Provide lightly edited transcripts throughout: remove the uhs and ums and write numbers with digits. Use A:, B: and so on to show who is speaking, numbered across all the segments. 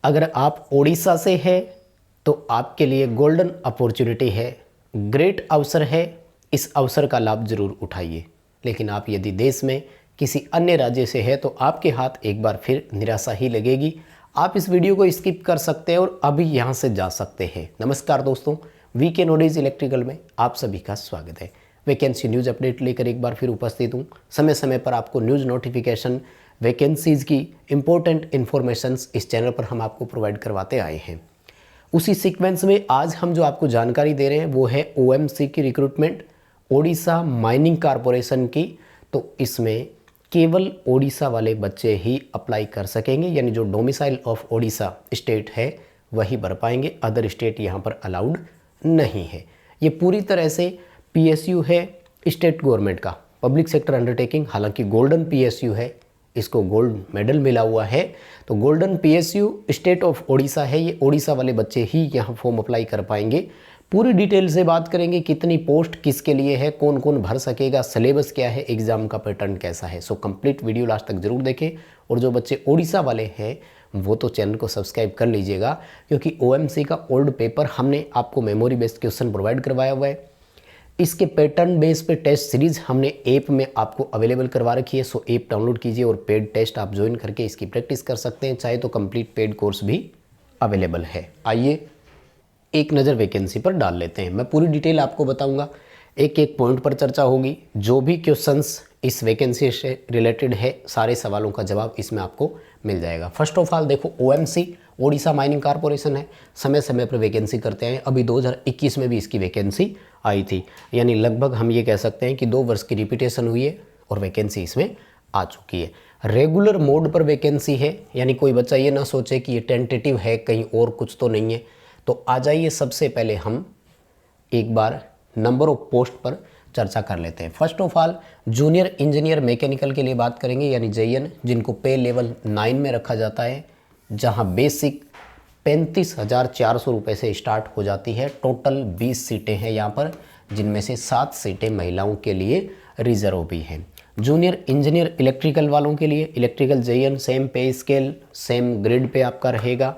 A: अगर आप ओडिशा से हैं तो आपके लिए गोल्डन अपॉर्चुनिटी है, ग्रेट अवसर है, इस अवसर का लाभ जरूर उठाइए। लेकिन आप यदि देश में किसी अन्य राज्य से है तो आपके हाथ एक बार फिर निराशा ही लगेगी। आप इस वीडियो को स्किप कर सकते हैं और अभी यहाँ से जा सकते हैं। नमस्कार दोस्तों, वीके नॉलेज इलेक्ट्रिकल में आप सभी का स्वागत है। वैकेंसी न्यूज़ अपडेट लेकर एक बार फिर उपस्थित हूँ। समय समय पर आपको न्यूज़ नोटिफिकेशन, वैकेंसीज़ की इम्पोर्टेंट इन्फॉर्मेशंस इस चैनल पर हम आपको प्रोवाइड करवाते आए हैं। उसी सीक्वेंस में आज हम जो आपको जानकारी दे रहे हैं वो है ओएमसी की रिक्रूटमेंट, ओडिशा माइनिंग कारपोरेशन की। तो इसमें केवल ओडिशा वाले बच्चे ही अप्लाई कर सकेंगे, यानी जो डोमिसाइल ऑफ ओडिशा स्टेट है वही भर पाएंगे। अदर स्टेट यहाँ पर अलाउड नहीं है। ये पूरी तरह से पीएसयू है स्टेट गवर्नमेंट का, पब्लिक सेक्टर अंडरटेकिंग। हालांकि गोल्डन पीएसयू है, इसको गोल्ड मेडल मिला हुआ है। तो golden PSU state of Odisha है। ये ओडिशा वाले बच्चे ही यहाँ फॉर्म अप्लाई कर पाएंगे। पूरी डिटेल से बात करेंगे, कितनी पोस्ट किसके लिए है, कौन कौन भर सकेगा, सिलेबस क्या है, एग्जाम का पैटर्न कैसा है। सो कंप्लीट वीडियो लास्ट तक जरूर देखें। और जो बच्चे ओडिशा वाले हैं वो तो चैनल को सब्सक्राइब कर लीजिएगा, क्योंकि ओएमसी का ओल्ड पेपर हमने आपको मेमोरी बेस्ड क्वेश्चन प्रोवाइड करवाया हुआ है। इसके पैटर्न बेस पे टेस्ट सीरीज हमने ऐप में आपको अवेलेबल करवा रखी है। सो ऐप डाउनलोड कीजिए और पेड टेस्ट आप ज्वाइन करके इसकी प्रैक्टिस कर सकते हैं। चाहे तो कंप्लीट पेड कोर्स भी अवेलेबल है। आइए एक नज़र वैकेंसी पर डाल लेते हैं। मैं पूरी डिटेल आपको बताऊंगा, एक एक पॉइंट पर चर्चा होगी। जो भी क्वेश्चंस इस वैकेंसी से रिलेटेड है, सारे सवालों का जवाब इसमें आपको मिल जाएगा। फर्स्ट ऑफ ऑल देखो, ओएमसी ओडिशा माइनिंग कारपोरेशन है, समय समय पर वैकेंसी करते हैं। अभी 2021 में भी इसकी वैकेंसी आई थी, यानी लगभग हम ये कह सकते हैं कि 2 वर्ष की रिपीटेशन हुई है और वैकेंसी इसमें आ चुकी है। रेगुलर मोड पर वैकेंसी है, यानी कोई बच्चा ये ना सोचे कि ये टेंटेटिव है, कहीं और कुछ तो नहीं है। तो आ जाइए, सबसे पहले हम एक बार नंबर ऑफ पोस्ट पर चर्चा कर लेते हैं। First of all junior engineer mechanical के लिए बात करेंगे, यानी जेईएन, जिनको पे लेवल 9 में रखा जाता है, जहां बेसिक 35,400 रुपये से स्टार्ट हो जाती है। टोटल 20 सीटें हैं यहाँ पर, जिनमें से 7 सीटें महिलाओं के लिए रिजर्व भी हैं। जूनियर इंजीनियर इलेक्ट्रिकल वालों के लिए इलेक्ट्रिकल जेईएन सेम पे स्केल, सेम ग्रेड पे आपका रहेगा।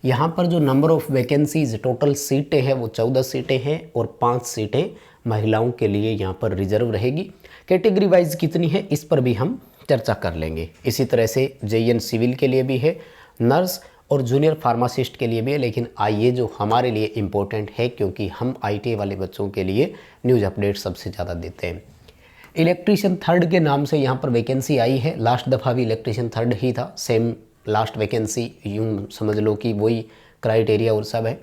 A: यहाँ पर जो नंबर ऑफ वैकेंसीज, टोटल सीटें हैं वो 14 सीटें हैं और 5 सीटें महिलाओं के लिए यहाँ पर रिजर्व रहेगी। कैटेगरी वाइज कितनी है इस पर भी हम चर्चा कर लेंगे। इसी तरह से जेईएन सिविल के लिए भी है, नर्स और जूनियर फार्मासिस्ट के लिए भी है। लेकिन आइए जो हमारे लिए इम्पोर्टेंट है, क्योंकि हम आईटीआई वाले बच्चों के लिए न्यूज़ अपडेट सबसे ज़्यादा देते हैं। इलेक्ट्रीशियन थर्ड के नाम से यहाँ पर वैकेंसी आई है। लास्ट दफ़ा भी इलेक्ट्रीशियन थर्ड ही था, सेम लास्ट वैकेंसी, यूँ समझ लो कि वही क्राइटेरिया और सब है।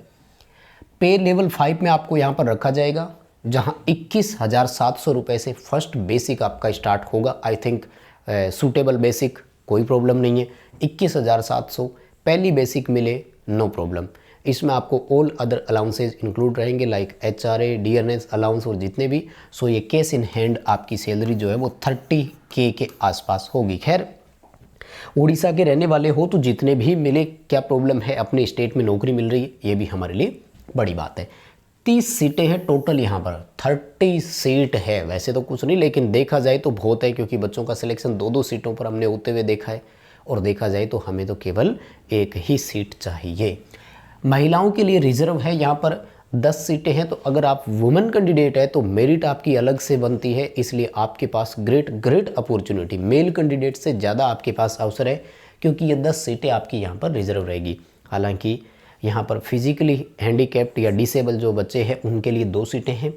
A: पे लेवल 5 में आपको यहाँ पर रखा जाएगा, जहाँ 21,700 रुपये से फर्स्ट बेसिक आपका स्टार्ट होगा। आई थिंक सूटेबल बेसिक, कोई प्रॉब्लम नहीं है। 21,700 पहली बेसिक मिले, नो प्रॉब्लम। इसमें आपको ऑल अदर अलाउंसेज इंक्लूड रहेंगे, लाइक एचआरए, डीएनएस अलाउंस और जितने भी। सो ये कैश इन हैंड आपकी सैलरी जो है वो 30K के आसपास होगी। खैर, उड़ीसा के रहने वाले हो तो जितने भी मिले, क्या प्रॉब्लम है, अपने स्टेट में नौकरी मिल रही है, ये भी हमारे लिए बड़ी बात है। 30 सीटें हैं टोटल, यहाँ पर 30 सीट है। वैसे तो कुछ नहीं, लेकिन देखा जाए तो बहुत है, क्योंकि बच्चों का सिलेक्शन 2-2 सीटों पर हमने होते हुए देखा है। और देखा जाए तो हमें तो केवल एक ही सीट चाहिए। महिलाओं के लिए रिजर्व है यहाँ पर 10 सीटें हैं। तो अगर आप वुमेन कैंडिडेट है तो मेरिट आपकी अलग से बनती है, इसलिए आपके पास ग्रेट अपॉर्चुनिटी, मेल कैंडिडेट से ज़्यादा आपके पास अवसर है, क्योंकि ये 10 सीटें आपकी यहाँ पर रिजर्व रहेगी। हालांकि यहाँ पर फिजिकली हैंडीकैप्ड या डिसेबल जो बच्चे हैं उनके लिए 2 सीटें हैं।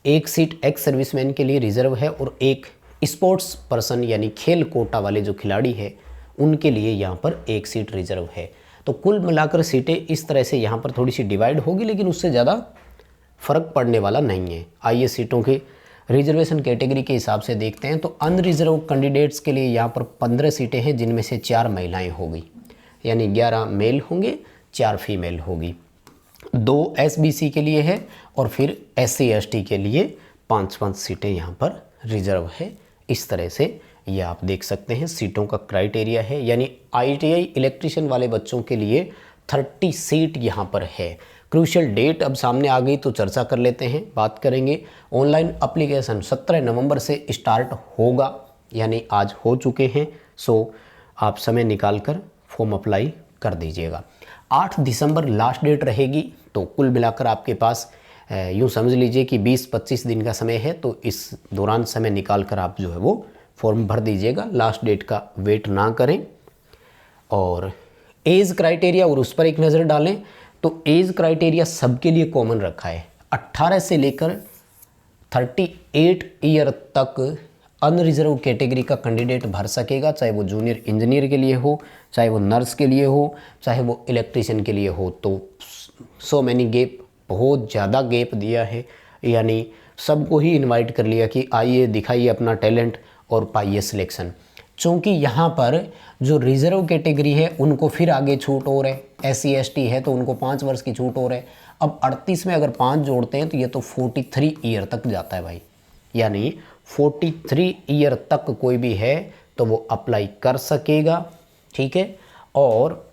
A: 1 सीट एक्स सर्विसमैन के लिए रिजर्व है और 1 स्पोर्ट्स पर्सन यानी खेल कोटा वाले जो खिलाड़ी है उनके लिए यहाँ पर 1 सीट रिजर्व है। तो कुल मिलाकर सीटें इस तरह से यहाँ पर थोड़ी सी डिवाइड होगी, लेकिन उससे ज़्यादा फर्क पड़ने वाला नहीं है। आइए सीटों के रिजर्वेशन कैटेगरी के हिसाब से देखते हैं। तो अनरिजर्व कैंडिडेट्स के लिए यहाँ पर 15 सीटें हैं, जिनमें से 4 महिलाएं होगी, यानी 11 मेल होंगे, 4 फीमेल होगी। 2 एसबीसी के लिए है और फिर SC ST के लिए 5-5 सीटें यहाँ पर रिजर्व है। इस तरह से ये आप देख सकते हैं सीटों का क्राइटेरिया है, यानी आईटीआई इलेक्ट्रिशियन वाले बच्चों के लिए 30 सीट यहाँ पर है। क्रूशियल डेट अब सामने आ गई तो चर्चा कर लेते हैं, बात करेंगे। ऑनलाइन एप्लीकेशन 17 नवंबर से स्टार्ट होगा, यानी आज हो चुके हैं। सो आप समय निकाल कर फॉर्म अप्लाई कर दीजिएगा। 8 दिसंबर लास्ट डेट रहेगी। तो कुल मिलाकर आपके पास यूँ समझ लीजिए कि 20-25 दिन का समय है। तो इस दौरान समय निकाल कर आप जो है वो फॉर्म भर दीजिएगा, लास्ट डेट का वेट ना करें। और एज क्राइटेरिया और उस पर एक नज़र डालें तो एज क्राइटेरिया सबके लिए कॉमन रखा है। 18 से लेकर 38 ईयर तक अनरिजर्व कैटेगरी का कैंडिडेट भर सकेगा, चाहे वो जूनियर इंजीनियर के लिए हो, चाहे वो नर्स के लिए हो, चाहे वो इलेक्ट्रीशियन के लिए हो। तो सो मैनी गैप, बहुत ज़्यादा गैप दिया है, यानी सबको ही इनवाइट कर लिया कि आइए दिखाइए अपना टैलेंट और पाइए सिलेक्शन। चूँकि यहाँ पर जो रिजर्व कैटेगरी है उनको फिर आगे छूट हो रहा है, SC ST है तो उनको 5 वर्ष की छूट हो रहा है। अब 38 में अगर 5 जोड़ते हैं तो ये तो 43 ईयर तक जाता है भाई, यानी 43 ईयर तक कोई भी है तो वो अप्लाई कर सकेगा। ठीक है, और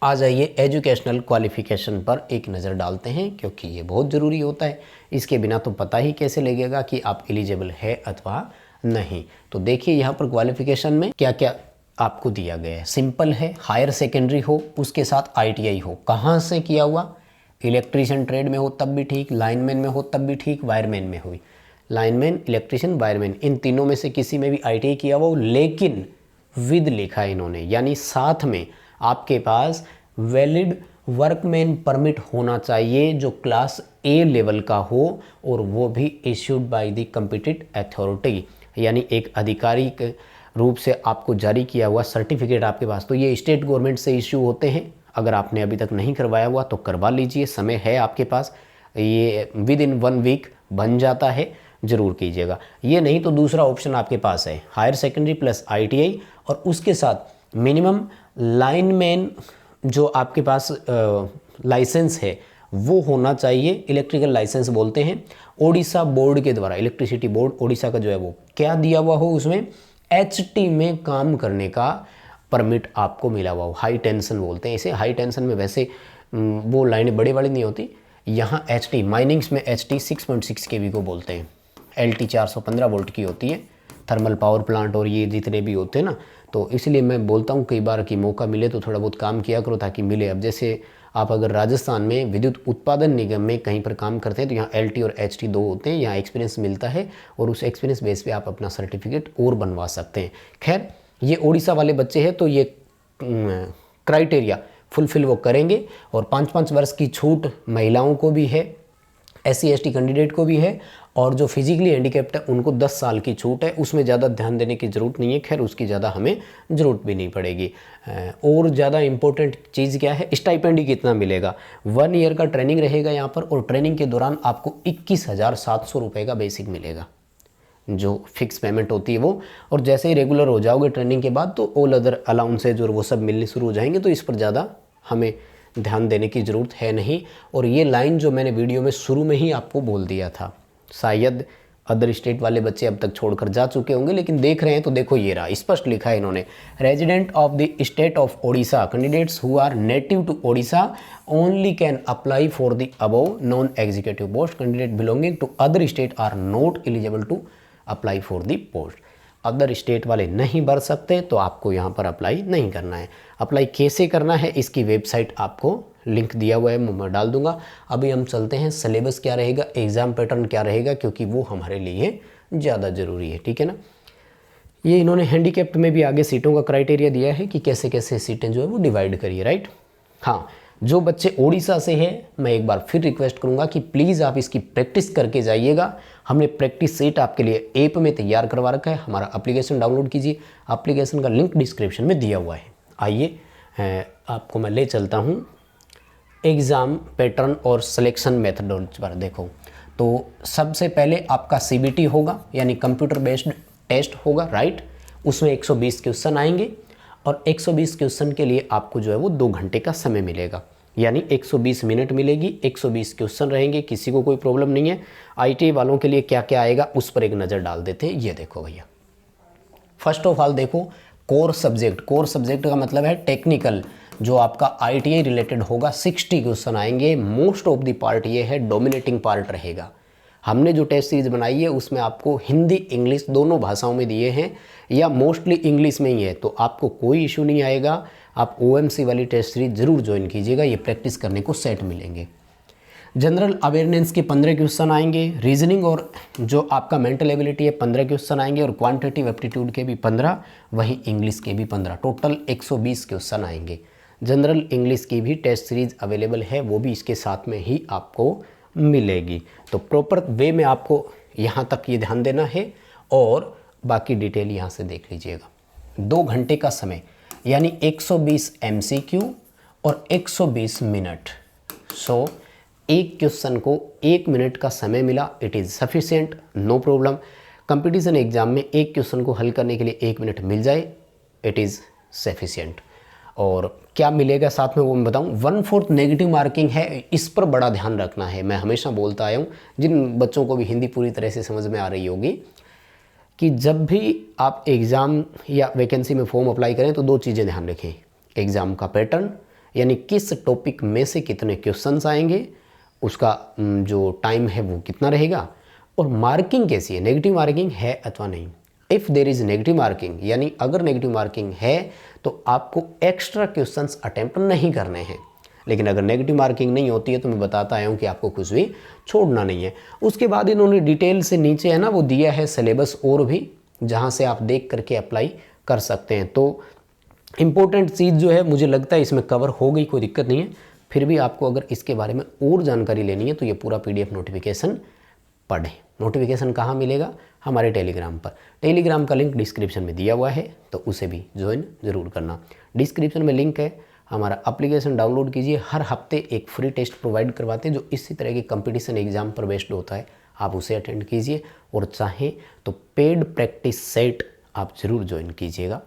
A: आ जाइए एजुकेशनल क्वालिफ़िकेशन पर एक नज़र डालते हैं, क्योंकि ये बहुत ज़रूरी होता है। इसके बिना तो पता ही कैसे लगेगा कि आप एलिजिबल है अथवा नहीं। तो देखिए यहाँ पर क्वालिफ़िकेशन में क्या क्या आपको दिया गया है। सिंपल है, हायर सेकेंडरी हो, उसके साथ ITI हो। कहाँ से किया हुआ? इलेक्ट्रीशियन ट्रेड में हो तब भी ठीक, लाइनमैन में हो तब भी ठीक, वायरमैन में हुई। लाइनमैन, इलेक्ट्रीशियन, वायरमैन, इन तीनों में से किसी में भी ITI किया हुआ हो, लेकिन विद लिखा है इन्होंने, यानी साथ में आपके पास वैलिड वर्कमैन परमिट होना चाहिए जो क्लास A लेवल का हो, और वो भी issued by the competent authority, यानी एक आधिकारिक रूप से आपको जारी किया हुआ सर्टिफिकेट आपके पास। तो ये स्टेट गवर्नमेंट से इश्यू होते हैं। अगर आपने अभी तक नहीं करवाया हुआ तो करवा लीजिए, समय है आपके पास, ये विद इन 1 वीक बन जाता है, ज़रूर कीजिएगा। ये नहीं तो दूसरा ऑप्शन आपके पास है, हायर सेकेंडरी प्लस ITI, और उसके साथ मिनिमम लाइनमैन जो आपके पास लाइसेंस है वो होना चाहिए, इलेक्ट्रिकल लाइसेंस बोलते हैं, ओडिशा बोर्ड के द्वारा, इलेक्ट्रिसिटी बोर्ड ओडिशा का जो है वो क्या दिया हुआ हो, उसमें HT में काम करने का परमिट आपको मिला हुआ हो। हाई टेंशन बोलते हैं इसे। हाई टेंशन में वैसे वो लाइनें बड़ी बड़ी नहीं होती, यहाँ HT माइनिंग्स में HT 6.6 kV को बोलते हैं, LT 415 वोल्ट की होती है, थर्मल पावर प्लांट और ये जितने भी होते हैं ना। तो इसलिए मैं बोलता हूँ कई बार कि मौका मिले तो थोड़ा बहुत काम किया करो ताकि मिले। अब जैसे आप अगर राजस्थान में विद्युत उत्पादन निगम में कहीं पर काम करते हैं तो यहाँ LT और HT 2 होते हैं, यहाँ एक्सपीरियंस मिलता है और उस एक्सपीरियंस बेस पे आप अपना सर्टिफिकेट और बनवा सकते हैं। खैर, ये ओडिशा वाले बच्चे हैं तो ये क्राइटेरिया फुलफिल वो करेंगे, और 5-5 वर्ष की छूट महिलाओं को भी है, SC ST कैंडिडेट को भी है, और जो फिजिकली हैंडीकैप्ड है उनको 10 साल की छूट है। उसमें ज़्यादा ध्यान देने की ज़रूरत नहीं है, खैर उसकी ज़्यादा हमें ज़रूरत भी नहीं पड़ेगी। और ज़्यादा इम्पोर्टेंट चीज़ क्या है, स्टाइपेंड ही कितना मिलेगा। 1 ईयर का ट्रेनिंग रहेगा यहाँ पर, और ट्रेनिंग के दौरान आपको 21,700 रुपये का बेसिक मिलेगा, जो फिक्स पेमेंट होती है वो। और जैसे ही रेगुलर हो जाओगे ट्रेनिंग के बाद तो ऑल अदर अलाउंसेज और वो सब मिलने शुरू हो जाएंगे, तो इस पर ज़्यादा हमें ध्यान देने की ज़रूरत है नहीं। और ये लाइन जो मैंने वीडियो में शुरू में ही आपको बोल दिया था, शायद अदर स्टेट वाले बच्चे अब तक छोड़कर जा चुके होंगे, लेकिन देख रहे हैं तो देखो ये रहा, स्पष्ट लिखा है इन्होंने, resident of the state of Odisha, candidates who are native to Odisha only can apply for the above non executive post, candidate belonging to other state are not eligible to apply for the post. Other state वाले नहीं भर सकते तो आपको यहाँ पर apply नहीं करना है। अप्लाई कैसे करना है इसकी वेबसाइट आपको लिंक दिया हुआ है, मैं डाल दूंगा। अभी हम चलते हैं, सिलेबस क्या रहेगा, एग्ज़ाम पैटर्न क्या रहेगा, क्योंकि वो हमारे लिए ज़्यादा ज़रूरी है। ठीक है ना। ये इन्होंने हैंडीकैप्ड में भी आगे सीटों का क्राइटेरिया दिया है कि कैसे कैसे सीटें जो है वो डिवाइड करिए, राइट। हाँ, जो बच्चे ओडिशा से हैं मैं एक बार फिर रिक्वेस्ट करूंगा कि प्लीज़ आप इसकी प्रैक्टिस करके जाइएगा। हमने प्रैक्टिस सेट आपके लिए ऐप में तैयार करवा रखा है, हमारा एप्लीकेशन डाउनलोड कीजिए, एप्लीकेशन का लिंक डिस्क्रिप्शन में दिया हुआ है। आइए आपको मैं ले चलता हूँ एग्ज़ाम पैटर्न और सिलेक्शन मेथडोलॉजी पर। देखो, तो सबसे पहले आपका CBT होगा, यानी कंप्यूटर बेस्ड टेस्ट होगा, राइट। उसमें 120 क्वेश्चन आएंगे, और 120 क्वेश्चन के लिए आपको जो है वो 2 घंटे का समय मिलेगा, यानी 120 मिनट मिलेगी, 120 क्वेश्चन रहेंगे, किसी को कोई प्रॉब्लम नहीं है। ITI वालों के लिए क्या क्या आएगा उस पर एक नज़र डाल देते हैं। ये देखो भैया, फर्स्ट ऑफ ऑल देखो कोर सब्जेक्ट। कोर सब्जेक्ट का मतलब है टेक्निकल, जो आपका ITI रिलेटेड होगा। 60 क्वेश्चन आएंगे। मोस्ट ऑफ द पार्ट ये है, डोमिनेटिंग पार्ट रहेगा। हमने जो टेस्ट सीरीज बनाई है उसमें आपको हिंदी इंग्लिश दोनों भाषाओं में दिए हैं, या मोस्टली इंग्लिश में ही है, तो आपको कोई इशू नहीं आएगा। आप OMC वाली टेस्ट सीरीज ज़रूर ज्वाइन कीजिएगा, ये प्रैक्टिस करने को सेट मिलेंगे। जनरल अवेयरनेस के 15 क्वेश्चन आएंगे, रीजनिंग और जो आपका मेंटल एबिलिटी है 15 क्वेश्चन आएंगे और क्वांटिटेटिव एप्टीट्यूड के भी 15, वही इंग्लिश के भी 15, टोटल 120 क्वेश्चन आएंगे। जनरल इंग्लिश की भी टेस्ट सीरीज अवेलेबल है, वो भी इसके साथ में ही आपको मिलेगी। तो प्रॉपर वे में आपको यहाँ तक ये ध्यान देना है और बाकी डिटेल यहाँ से देख लीजिएगा। 2 घंटे का समय यानी 120 MCQ और 120 मिनट। सो एक क्वेश्चन को 1 मिनट का समय मिला, it is sufficient, no problem. Competition exam में एक क्वेश्चन को हल करने के लिए 1 मिनट मिल जाए, इट इज़ सफिशिएंट। और क्या मिलेगा साथ में वो मैं बताऊं। 1/4 नेगेटिव मार्किंग है, इस पर बड़ा ध्यान रखना है। मैं हमेशा बोलता आया हूँ, जिन बच्चों को भी हिंदी पूरी तरह से समझ में आ रही होगी, कि जब भी आप एग्ज़ाम या वैकेंसी में फॉर्म अप्लाई करें तो 2 चीज़ें ध्यान रखें। एग्ज़ाम का पैटर्न यानी किस टॉपिक में से कितने क्वेश्चंस आएंगे, उसका जो टाइम है वो कितना रहेगा, और मार्किंग कैसी है, नेगेटिव मार्किंग है अथवा नहीं। If there is negative marking यानी अगर नेगेटिव मार्किंग है तो आपको एक्स्ट्रा क्वेश्चंस अटेम्प्ट नहीं करने हैं, लेकिन अगर नेगेटिव मार्किंग नहीं होती है तो मैं बताता आया हूँ कि आपको कुछ भी छोड़ना नहीं है। उसके बाद इन्होंने डिटेल से नीचे है ना वो दिया है सिलेबस और भी, जहाँ से आप देख करके अप्लाई कर सकते हैं। तो इम्पोर्टेंट चीज़ जो है मुझे लगता है इसमें कवर हो गई, कोई दिक्कत नहीं है। फिर भी आपको अगर इसके बारे में और जानकारी लेनी है तो ये पूरा PDF नोटिफिकेशन पढ़ें। नोटिफिकेशन कहाँ मिलेगा? हमारे टेलीग्राम पर। टेलीग्राम का लिंक डिस्क्रिप्शन में दिया हुआ है, तो उसे भी ज्वाइन ज़रूर करना। डिस्क्रिप्शन में लिंक है, हमारा एप्लीकेशन डाउनलोड कीजिए। हर हफ्ते एक फ्री टेस्ट प्रोवाइड करवाते हैं जो इसी तरह के कंपटीशन एग्जाम पर बेस्ड होता है, आप उसे अटेंड कीजिए। और चाहें तो पेड प्रैक्टिस सेट आप ज़रूर ज्वाइन कीजिएगा।